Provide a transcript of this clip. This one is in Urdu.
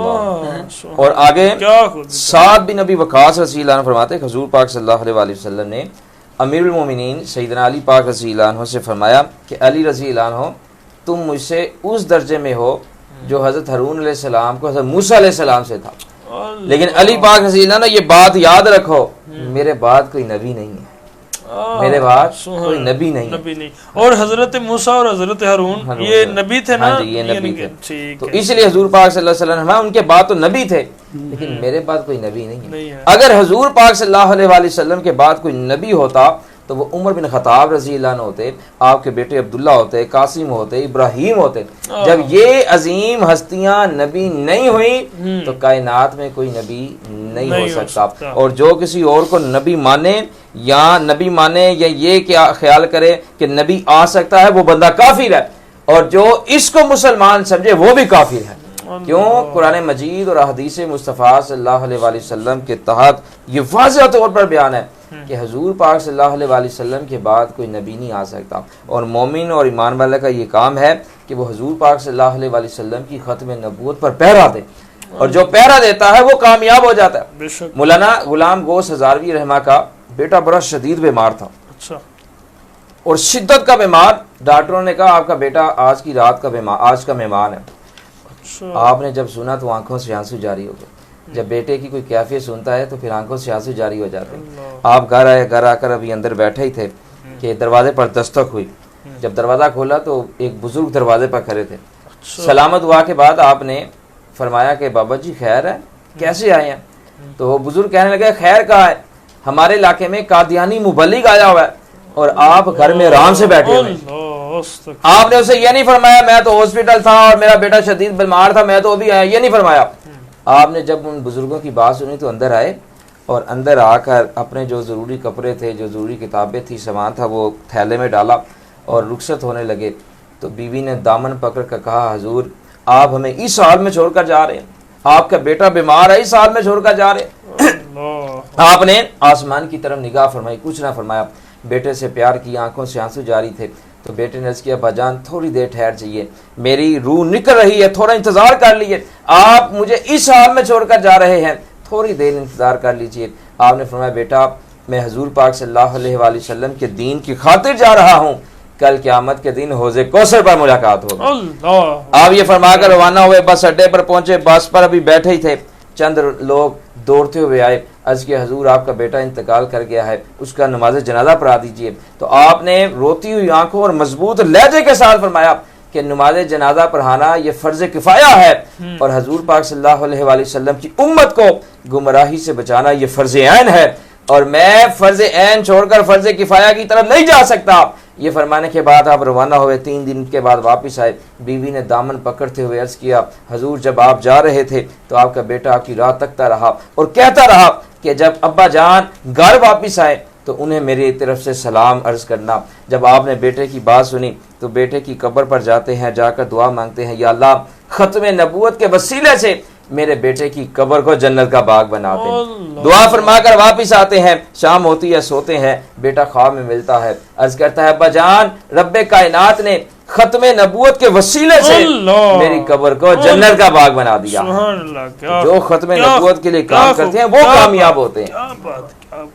اللہ۔ اور آگے سعد بن ابی وقاص رضی اللہ عنہ فرماتے ہیں حضور پاک صلی اللہ علیہ وسلم نے امیر المومنین سیدنا علی پاک رضی اللہ عنہ سے فرمایا کہ علی رضی اللہ عنہ تم مجھ سے اس درجے میں ہو جو حضرت ہارون علیہ السلام کو حضرت موسیٰ علیہ السلام سے تھا، لیکن علی پاک رضی اللہ عنہ یہ بات یاد رکھو میرے بعد کوئی نبی نہیں ہے، میرے بعد کوئی نبی نہیں۔ اور حضرت موسیٰ اور حضرت ہارون یہ نبی تھے نا؟ ہاں جی، یہ نبی تھے، تو اس لیے حضور پاک صلی اللہ علیہ وسلم ان کے بعد تو نبی تھے لیکن میرے بعد کوئی نبی نہیں ہے۔ اگر حضور پاک صلی اللہ علیہ وسلم کے بعد کوئی نبی ہوتا تو وہ عمر بن خطاب رضی اللہ عنہ ہوتے، آپ کے بیٹے عبداللہ ہوتے، قاسم ہوتے، ابراہیم ہوتے۔ جب یہ عظیم ہستیاں نبی نہیں ہوئی تو کائنات میں کوئی نبی نہیں ہو سکتا، اور جو کسی اور کو نبی مانے یا یہ کیا خیال کرے کہ نبی آ سکتا ہے وہ بندہ کافر ہے، اور جو اس کو مسلمان سمجھے وہ بھی کافر ہے۔ کیوں؟ قرآن مجید اور احادیث مصطفیٰ صلی اللہ علیہ وآلہ وسلم کے تحت یہ واضح طور پر بیان ہے کہ حضور پاک صلی اللہ علیہ وآلہ وسلم کے بعد کوئی نبی نہیں آ سکتا، اور مومن اور ایمان والے کا یہ کام ہے کہ وہ حضور پاک صلی اللہ علیہ وآلہ وسلم کی ختم نبوت پر پہرا دے، اور جو پہرا دیتا ہے وہ کامیاب ہو جاتا ہے۔ مولانا غلام گوس ہزاروی رحمہ کا بیٹا بڑا شدید بیمار تھا، اور شدت کا بیمار، ڈاکٹروں نے کہا آپ کا بیٹا آج کی رات کا آج کا مہمان ہے۔ آپ نے جب سنا تو آنکھوں سے آنسو جاری ہو گئے، جب بیٹے کی کوئی کیفیت سنتا ہے تو پھر آنکھوں سے آنسو جاری ہو جاتے ہیں۔ آپ گھر آ کر ابھی اندر بیٹھے ہی تھے کہ دروازے پر دستک ہوئی، جب دروازہ کھولا تو ایک بزرگ دروازے پر کھڑے تھے۔ سلامت دعا کے بعد آپ نے فرمایا کہ بابا جی خیر ہے، کیسے آئے ہیں؟ تو وہ بزرگ کہنے لگے خیر کہاں ہے، ہمارے علاقے میں قادیانی مبلغ آیا ہوا ہے اور آپ گھر میں آرام سے بیٹھے ہوئے۔ آپ نے اسے یہ نہیں فرمایا میں تو ہاسپٹل تھا اور میرا بیٹا شدید بیمار تھا میں تو ابھی آیا، یہ نہیں فرمایا۔ آپ نے جب ان بزرگوں کی بات سنی تو اندر آئے، اور اندر آ کر اپنے جو ضروری کپڑے تھے، جو ضروری کتابیں تھی، سامان تھا، وہ تھیلے میں ڈالا اور رخصت ہونے لگے۔ تو بیوی نے دامن پکڑ کر کہا حضور آپ ہمیں اس حال میں چھوڑ کر جا رہے ہیں، آپ کا بیٹا بیمار ہے، اس حال میں چھوڑ کر جا رہے ہیں۔ آپ نے آسمان کی طرف نگاہ فرمائی، کچھ نہ فرمایا، بیٹے سے پیار کی، آنکھوں سے آنسو جاری تھے۔ تو بیٹے نے عرض کیا ابا جان تھوڑی دیر ٹھہر جائیے، میری روح نکل رہی ہے، تھوڑا انتظار کر لیجیے، آپ مجھے اس حال میں چھوڑ کر جا رہے ہیں، تھوڑی دیر انتظار کر لیجیے۔ آپ نے فرمایا بیٹا میں حضور پاک صلی اللہ علیہ وآلہ وسلم کے دین کی خاطر جا رہا ہوں، کل قیامت کے دن حوض کوثر پر ملاقات ہوگی۔ آپ یہ فرما کر روانہ ہوئے، بس اڈے پر پہنچے، بس پر ابھی بیٹھے ہی تھے، چند لوگ دوڑتے ہوئے آئے، عرض کہ حضور آپ کا بیٹا انتقال کر گیا ہے، اس کا نماز جنازہ پڑھا دیجئے۔ تو آپ نے روتی ہوئی آنکھوں اور مضبوط لہجے کے ساتھ فرمایا کہ نماز جنازہ پڑھانا یہ فرض کفایہ ہے، اور حضور پاک صلی اللہ علیہ وآلہ وسلم کی امت کو گمراہی سے بچانا یہ فرض عین ہے، اور میں فرض عین چھوڑ کر فرض کفایہ کی طرف نہیں جا سکتا۔ یہ فرمانے کے بعد آپ روانہ ہوئے، 3 دن کے بعد واپس آئے۔ بیوی نے دامن پکڑتے ہوئے عرض کیا حضور جب آپ جا رہے تھے تو آپ کا بیٹا آپ کی راہ تکتا رہا اور کہتا رہا کہ جب ابا جان گھر واپس آئے تو انہیں میری طرف سے سلام عرض کرنا۔ جب آپ نے بیٹے کی بات سنی تو بیٹے کی قبر پر جاتے ہیں، جا کر دعا مانگتے ہیں یا اللہ ختم نبوت کے وسیلے سے میرے بیٹے کی قبر کو جنت کا باغ بنا دیں۔ دعا فرما کر واپس آتے ہیں، شام ہوتی ہے، سوتے ہیں، بیٹا خواب میں ملتا ہے، عرض کرتا ہے ابا جان رب کائنات نے ختم نبوت کے وسیلے سے میری قبر کو جنت کا باغ بنا دیا۔ جو ختم نبوت کے لیے کام کرتے ہیں وہ کامیاب ہوتے ہیں۔